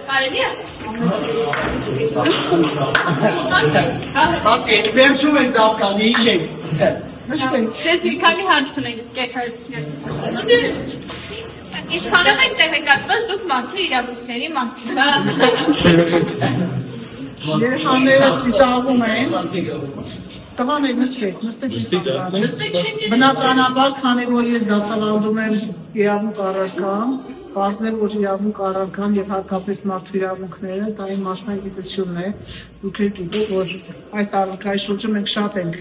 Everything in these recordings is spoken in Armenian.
Կարելի է։ Ասի, վերջում են ծապկանի, իչենք։ Ես մի քանի հարց ունենք կերպարություններ։ Ինչքանով եք տեղեկացված դուք մարդու իրավունքների մասին։ Երեխաները ծիծաղում են։ Տղաներ նստեք։ Բնականաբար, քանի որ ես դասավանդում եմ իրավունք առարկան, բարձր որ իրավունք առարկան եւ հատկապես մարդու իրավունքները, դա իմ մասնագիտությունն է, դուք գիտեք, որ այս առարկայի շուրջը մենք շատ ենք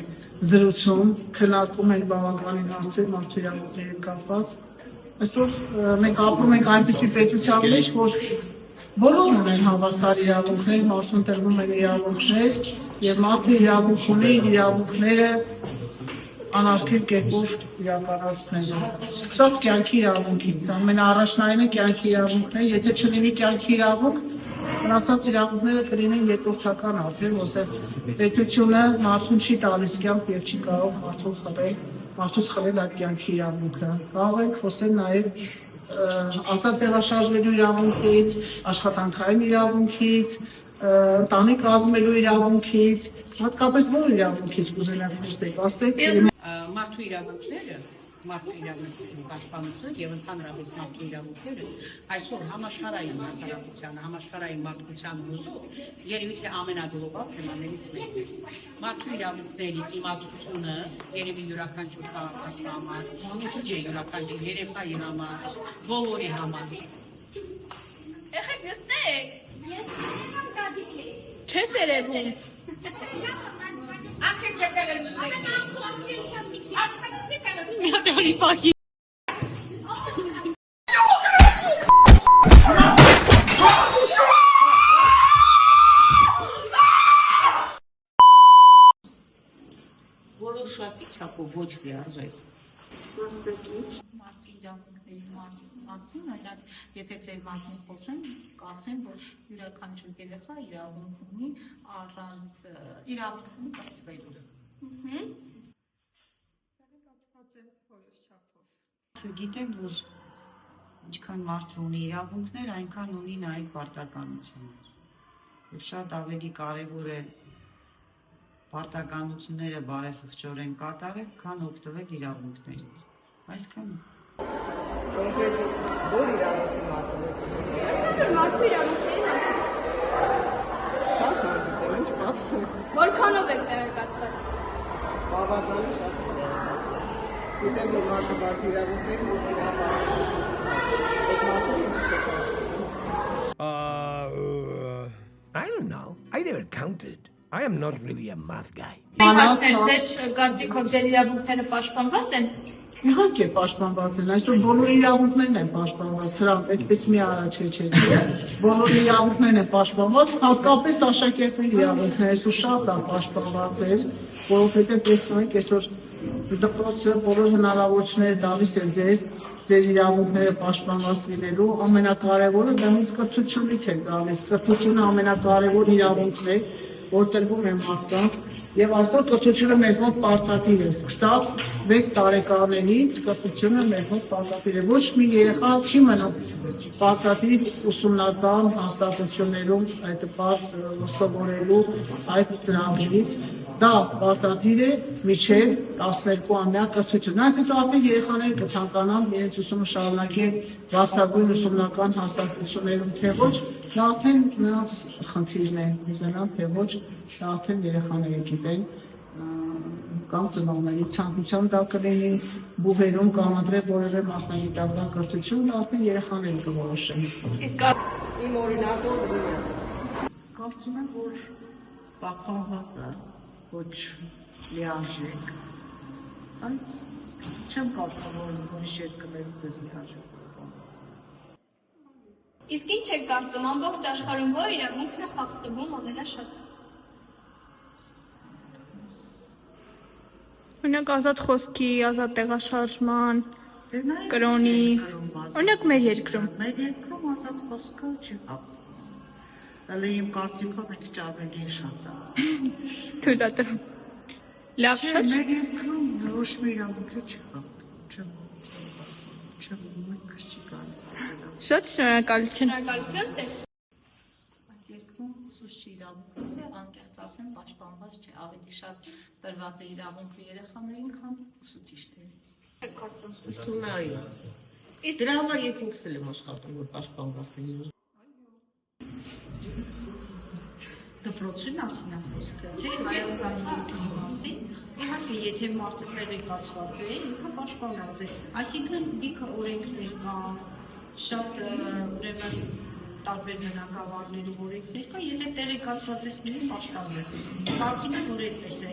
զրուցում, քննարկում ենք բավականին հարցեր մարդու իրավունքների կապված։ Այսօր մենք ապրում ենք այնպիսի պետության մեջ, որ բոլորն ունեն հավասար իրավունքներ, մարդուն տրվում են իրավունքներ եւ մարդը իրավունք ունի իրավունքները անարգել կերպով իրականացնելու։ Սկսած կյանքի իրավունքից, ամենաառաջնայինը կյանքի իրավունքն է, եթե չլինի կյանքի իրավունք, մնացած իրավունքները կլինեն երկրորդական արդեն, որտեղ պետությունը մարդուն չի տալիս կյանք եւ չի կարող մարդուց խլել այդ կյանքի իրավունքը։ Կարող ենք խոսել նաեւ ազատ տեղաշարժվելու իրավունքից, աշխատանքային իրավունքից, ընտանիք կազմելու իրավունքից, հատկապես որ իրավունքից կուզենաք խոսեք, ասեք։ Մարդու իրավունքների պաշտպանությունը եւ ընդհանրապես մարդու իրավունքները այսօր համաշխարհային հասարակության, համաշխարհային մարդկության հույսով երևի թե ամենագլոբալ թեմաներից մեկն է։ Մարդու իրավունքների իմացությունը երևի յուրաքանչյուր քաղաքացու համար, ինչու՞ չէ յուրաքանչյուր երեխայի համար, բոլորի համար։ Եղեք նստեք։ Ես եմ գադիկ եմ։ Չես երևում։ Ացեք ջեկել նստեք։ Միատեղի պակի։ Որոշակի չափով ոչ լիարժեք։ Մարդու իրավունքների մասին, օրինակ, եթե ձեր մասին խոսեն, կասեն, որ յուրաքանչյուր երեխա իրավունք ունի առանց իրավունք ունի կրթվելու։ Գիտեմ, որ ինչքան մարդը ունի իրավունքներ, այնքան ունի նաև պարտականություններ։ Եվ շատ ավելի կարևոր է պարտականությունները բարեխղճորեն կատարել, քան օգտվել իրավունքներից։ Այսքան։ Որ իրավունքի մասին ես ուզում։ Մարդու իրավունքների մասին։ Շատ բան գիտեմ, ինչ պատմում։ Որքանով եք տեղեկացված։ Բավականին շատ տեղեկացված։ Գիտեմ, որ մարդը բացի իրավունքներից ու I don't know. I never counted. I am not really a math guy. Ձեր կարծիքով ձեր իրավունքները պաշտպանված են։ Իհարկե պաշտպանված են, այսօր բոլոր իրավունքներն են պաշտպանված, հրանք այդպես մի առաջ չէ։ Բոլոր իրավունքներն են պաշտպանված, հատկապես աշակերտների իրավունքները այսօր շատ պաշտպանված էր, որովհետև տեսնում եք այսօր դպրոցը բոլոր հնարավորությունները տալիս է ձեր իրավունքները պաշտպանված լինելու, ամենակարևորը դրանից կրթությունից է գալիս, կրթությունը ամենակարևոր իրավունքն է, որ տրվում է մարդկանց, եւ այսօր կրթությունը մեզ մոտ պարտադիր է, սկսած 6 տարեկանից կրթությունը մեզ մոտ պարտադիր է, ոչ մի երեխա չի մնում պարտադիր ուսումնական հաստատություններում այդ սովորելու այդ ծրագրից, դա պարտադիր է մինչև 12-ամյա կրթություն, նրանց հետո արդեն երեխաները կցանկանան իրենց ուսումը շարունակել բարձրագույն ուսումնական հաստատություններում, թե ոչ, դա արդեն նրանց խնդիրն է, ուզենան, թե ոչ, դա արդեն երեխաները գիտեն կամ ծնողների ցանկության դա կլինի բուհերում կամադրել որևէ մասնագիտական կրթություն, դա արդեն երեխաները կորոշեն։ Իսկ Իմ օրինակով Կարծում եմ, որ պահպանված է, ոչ լիարժեք, բայց չեմ կարծում, որ ուրիշ երկրներում պես լիարժեք պահպանված։ Իսկ ինչ եք կարծում, ամբողջ աշխարհում որ իրավունքն է խախտվում ամենաշատ։ Օրինակ ազատ խոսքի, ազատ տեղաշարժման, կրոնի, օրինակ մեր երկրում։ Մեր երկրում ազատ խոսքը չի խախտվում։ Հələ իմ կարծիքով մի քիչ ավելի շատ է։ Թույլատրում։ Լավ, շատ։ Մեր երկրում ոչ մի իրավունք չի խախտվում։ Չեմ, Շատ շնորհակալություն։ Շնորհակալություն, ստես։ երկրում ուսուցչի իրավունքները անկեղծ ասեմ պաշտպանված չէ, ավելի շատ տրված է իրավունքը երեխաներին, քան ուսուցիչներին։ Ուսուցում է այո։ Դրա համար ես ինքս էլ եմ աշխատում, որ պաշտպանված լինի։ Դպրոցի մասին է խոսքը, թե Հայաստանի երկրի մասին, իհարկե եթե մարդը տեղեկացված է, ինքը պաշտպանված է, այսինքն լիքը օրենքներ կան, շատ ուրեմն տարբեր բնակավարներում օրենքներ կա, եթե տեղեկացված ես լինի պաշտպանված ես։ Կարծում եմ, որ այդպես է,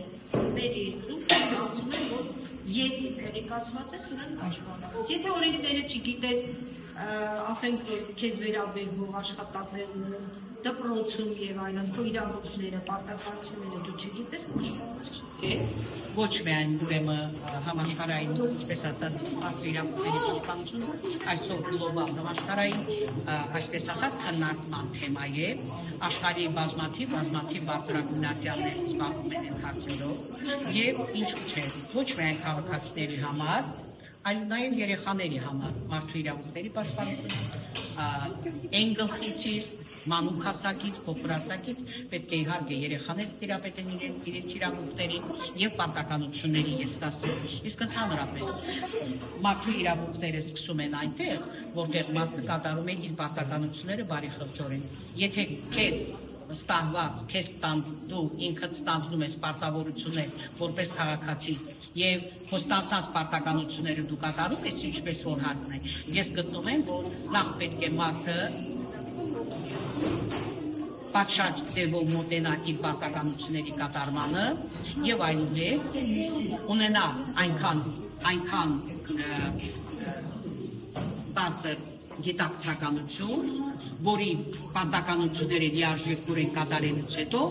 մեր երկրում կարծում եմ, որ եթե տեղեկացված ես, ուրեմն պաշտպանված ես։ Եթե օրենքները չգիտես, ասենք քեզ վերաբերող աշխատանքներում դպրոցում եւ այլն, քո իրավունքները, պարտականությունները դու չգիտես, պաշտպանված չես։ Ոչ միայն ուրեմն համաշխարհային, ինչպես ասած, բարձր իրավունքների պաշտպանությունը, այսօր գլոբալ համաշխարհային, այսպես ասած, քննարկման թեմա է, աշխարհի բազմաթիվ բարձրագույնացիաներ զբաղվում են այդ հարցերով եւ ինչու՞ չէ, ոչ միայն քաղաքացիների համար, այլ նաև երեխաների համար մարդու իրավունքների պաշտպանությունը այն գլխից մանուկ հասակից, փոքր հասակից պետք է իհարկե երեխաները տիրապետեն իրենց իրավունքներին եւ պարտականությունների ես կասեմ։ Իսկ ընդհանրապես մարդու իրավունքները սկսում են այնտեղ, որտեղ մարդը կատարում է իր պարտականությունները բարի խղճորեն։ Եթե քեզ ստանված, դու ինքդ ստանձնում ես պարտավորություններ որպես քաղաքացի եւ քո ստանձնած պարտականությունները դու կատարում ես ինչպես որ հարկն է, ես գտնում եմ, որ նախ պետք է մարդը պատշաճ ձևով մոտենա իր պարտականությունների կատարմանը եւ այնուհետ ունենա այնքան բարձր գիտակցականություն, որի պարտականությունները լիարժեքորեն կատարելուց հետո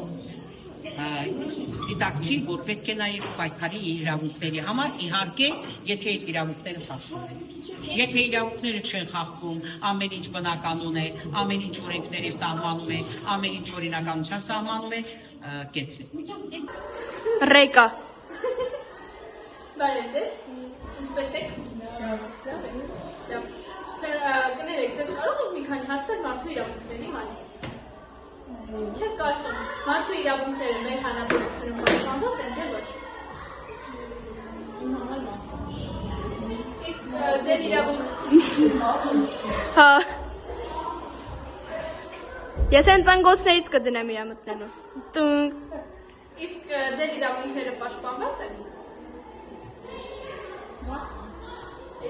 դիտակցի, որ պետք է նաև պայքարի իրավունքների համար, իհարկե, եթե այդ իրավունքները խախտվում են։ Եթե իրավունքները չեն խախտվում, ամեն ինչ բնականon է, ամեն ինչ օրենքների սահմանում է, ամեն ինչ օրինականության սահմանում է, կեց է։ Ռեկա։ Բարև ձեզ, ինչպես եք։ Կներեք, ձեզ կարող եք մի քանի հասնել մարդու իրավունքների մասին։ Չեք կարծում, մարդու իրավունքները մեր հանրապետությունում պաշտպանված են, թե ոչ։ Իմ համար մասը։ Իսկ ձեր իրավունք։ Հա։ Ես հենց անգոցներից կդնեմ իրա մտնելու։ Իսկ ձեր իրավունքները պաշտպանված են։ Մասը։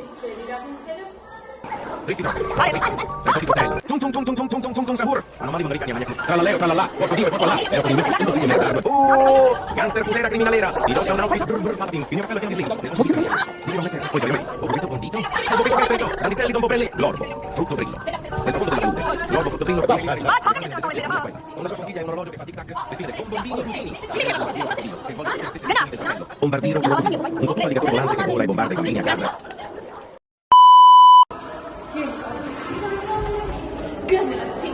Իսկ ձեր իրավունքները Sahur. Anomali mengerikan yang banyak. Tralala, gangster putera criminalera. Y dos sauna Martin. Ini apa lagi Lorbo, frutto brillo. Nel fondo della luna. Lorbo, frutto brillo. Una sottolinea un orologio che fa tic-tac. Vestite con bombino Fusini. Bombardino, un fotonavigatore volante che vola e bombarda i bambini a casa. Գնացի։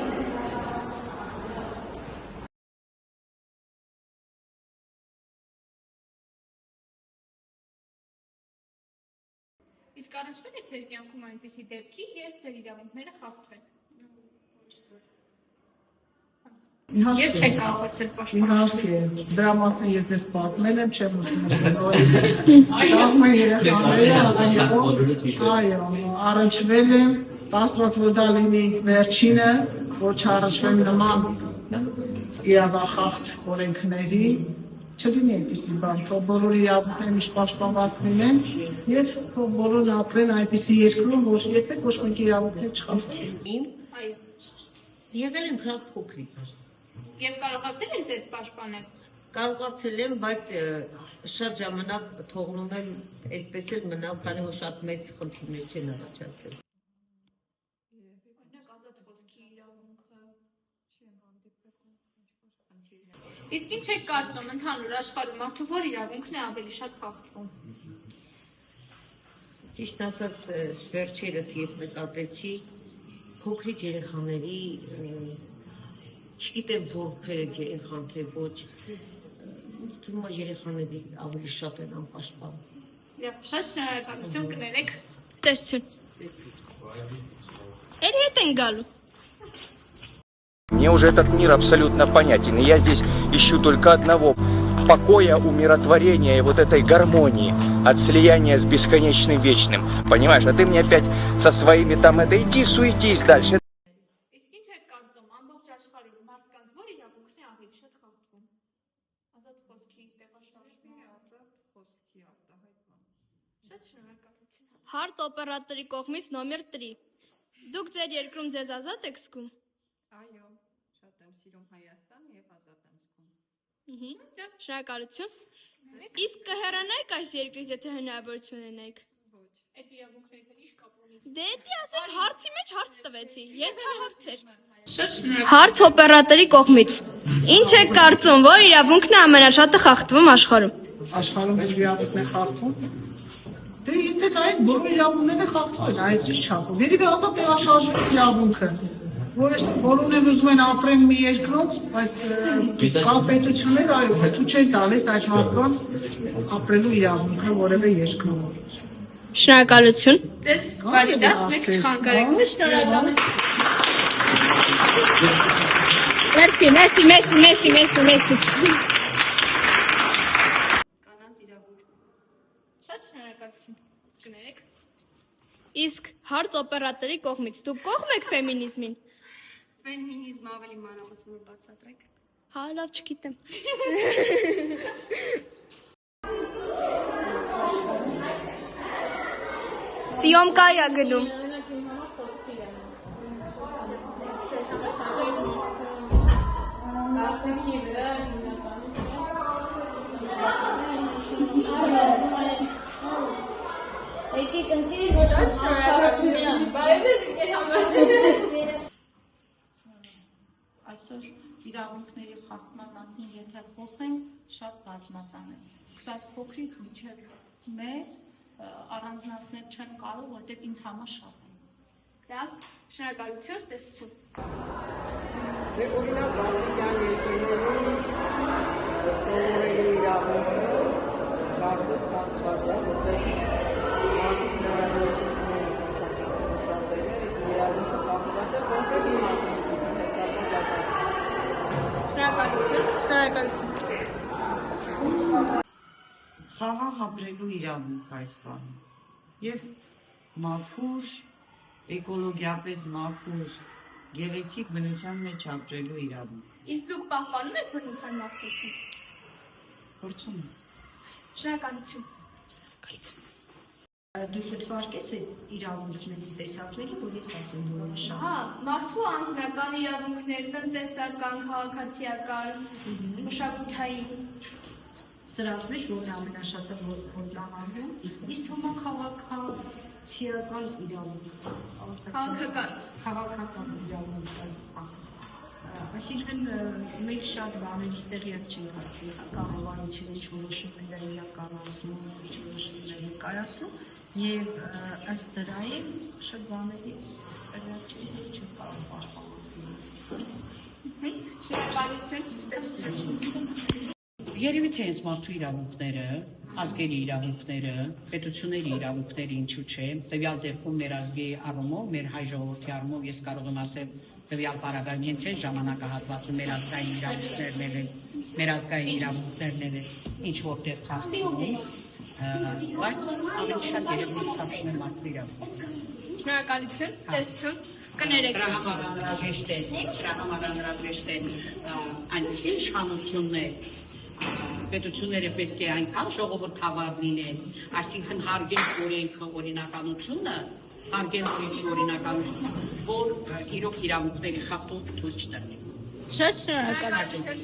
Իսկ առաջվել է ձեր կյանքում այնպիսի դեպքի, երբ ձեր իրավունքները խախտվել։ Եվ չեք կարողացել պաշտպանել։ Իհարկե, դրա մասին ես ձեզ պատմել եմ, չեմ ուզում նորից։ Ծաղմը երեխաները, այո, առաջվել եմ, աստված որ դա լինի վերջինը, որ չառաջվեմ նման իրավախախտ օրենքների, չլինի այդպիսի բան, թող բոլոր իրավունքները միշտ պաշտպանված լինեն եւ թող բոլորն ապրեն այնպիսի երկրում, որ երբեք ոչ մեկ իրավունքներ չխախտվեն։ Եղել եմ շատ փոքրիկ։ Եվ կարողացել եք ձեզ պաշտպանել։ Կարողացել եմ, բայց շատ ժամանակ թողնում եմ այդպես էլ մնալ, քանի որ շատ մեծ խնդիրներ չեն առաջացել։ Իսկ ինչ եք կարծում ընդհանուր աշխարհում մարդու որ իրավունքն է ավելի շատ խախտվում։ Ճիշտ ասած, վերջերս ես նկատեցի փոքրիկ երեխաների, չգիտեմ որքեր երեխան թե ոչ, ինձ թվում է երեխաների ավելի շատ են անպաշտպան։ Շատ շնորհակալություն կներեք։ Տեսություն։ Էլի հետ են գալու։ Мне уже этот мир абсолютно понятен. И я здесь ищу только одного – покоя, умиротворения и вот этой гармонии от слияния с бесконечным вечным. Понимаешь? А ты мне опять со своими там это иди, суетись дальше. Իսկ ինչ եք կարծում, ամբողջ աշխարհում մարդկանց որ իրավունքն է ավելի շատ խախտվում։ Ազատ խոսքի տեղաշարժումը, ազատ խոսքի արտահայտման։ Շատ շնորհակալություն։ Հարտ օպերատորի կողմից նոմեր 3։ Դուք ձեր երկրում ձեզ ազատ եք զգում։ Այո, շատ եմ սիրում Հայաստանը եւ ազատ եմ զգում։ Շնորհակալություն։ Իսկ կհեռանայիք այս երկրից, եթե հնարավորություն ունենայիք։ Ոչ։ Այդ իրավունքների հետ ի՞նչ կապ ունի։ Դե դի ասեք հարցի մեջ հարց տվեցի, ենթահարց էր։ Հարց օպերատորի կողմից։ Ինչ եք կարծում, որ իրավունքն է ամենաշատը խախտվում աշխարհում։ Աշխարհում ինչ իրավունքն է խախտվում։ Դե եթե այդ բոլոր իրավունքները խախտվում են, այս ինչ չափով։ Երևի ասա տեղաշարժվելու իրավունքը, որ այս բոլորն են ուզում են ապրեն մի երկրում, բայց կա պետություններ, այո, պետք չեն տալիս այդ մարդկանց ապրելու իրավունքը որևէ երկրում։ Շնորհակալություն։ Դες բարի դաս, մեկ չխանգարեք։ Շնորհակալ։ Մերսի։ Կանանց իրավունք։ Շատ շնորհակալություն։ Կներեք։ Իսկ հարց օպերատորի կողմից դուք կողմ եք ֆեմինիզմին։ Ֆեմինիզմը ավելի մանրամասն բացատրեք։ Հա, լավ չգիտեմ։ Սիոմկայա գնում։ Եկեք ընկերի որ շնորհակալություն։ Այսօր իրավունքների խախտման մասին եթե խոսենք, շատ բազմազան է։ Սկսած փոքրից մինչև մեծ առանձնացնել չեմ կարող, որտեղ ինձ համար շատ է։ Լավ, շնորհակալություն, ստեսություն։ Դե օրինակ Բալտիկյան երկրներում սովորելու իրավունքը կարծես խախտված է, որտեղ մարդիկ հնարավորություն ունեն շրջապատել այդ իրավունքը խախտված է, կոնկրետ իմաստունության հետ կապված։ Շնորհակալություն։ Խաղաղ ապրելու իրավունք այս բանը եւ մաքուր էկոլոգիապես մաքուր գեղեցիկ բնության մեջ ապրելու իրավունք։ Իսկ դուք պահպանում եք բնության մաքրություն։ Փորձում եմ։ Շնորհակալություն։ Դուք դիտարկես այդ իրավունքների տեսակները, որ ես ասեմ որը շատ։ Հա, մարդու անձնական իրավունքներ, տնտեսական, քաղաքացիական, մշակութային։ Սրանց մեջ որն ամենաշատը որ լավանում, իսկ ոմա քաղաքացիական իրավունք, քաղաքական իրավունք։ Այսինքն մենք շատ բաներից տեղյակ չենք հասցնում, կառավարությունը ինչ որոշումներ է իրականացնում, ինչ որոշումներ է կայացնում, եւ ըստ դրայի շատ բաներից տեղյակ չենք կարող Շնորհակալություն։ Երևի թե հենց մարդու իրավունքները, ազգերի իրավունքները, պետությունների իրավունքները ինչու չէ, տվյալ դեպքում մեր ազգի առումով, մեր հայ ժողովրդի առումով ես կարող եմ ասել տվյալ պարագայում հենց այս ժամանակահատվածում մեր ազգային իրավունքներն են ինչ որտեղ խախտվում են, բայց ավելի շատ երևի խախտվում են մարդու իրավունքները։ Շնորհակալություն, ստեսություն։ Կներեք։ Դրա համար անհրաժեշտ է այնպիսի իշխանություններ, պետությունները պետք է այնքան ժողովրդավար լինեն, այսինքն հարգել օրենքը, օրինականությունը, հարգել օրինականությունը, որ իրոք իրավունքների խախտում թույլ չտրվի։ Շատ շնորհակալություն։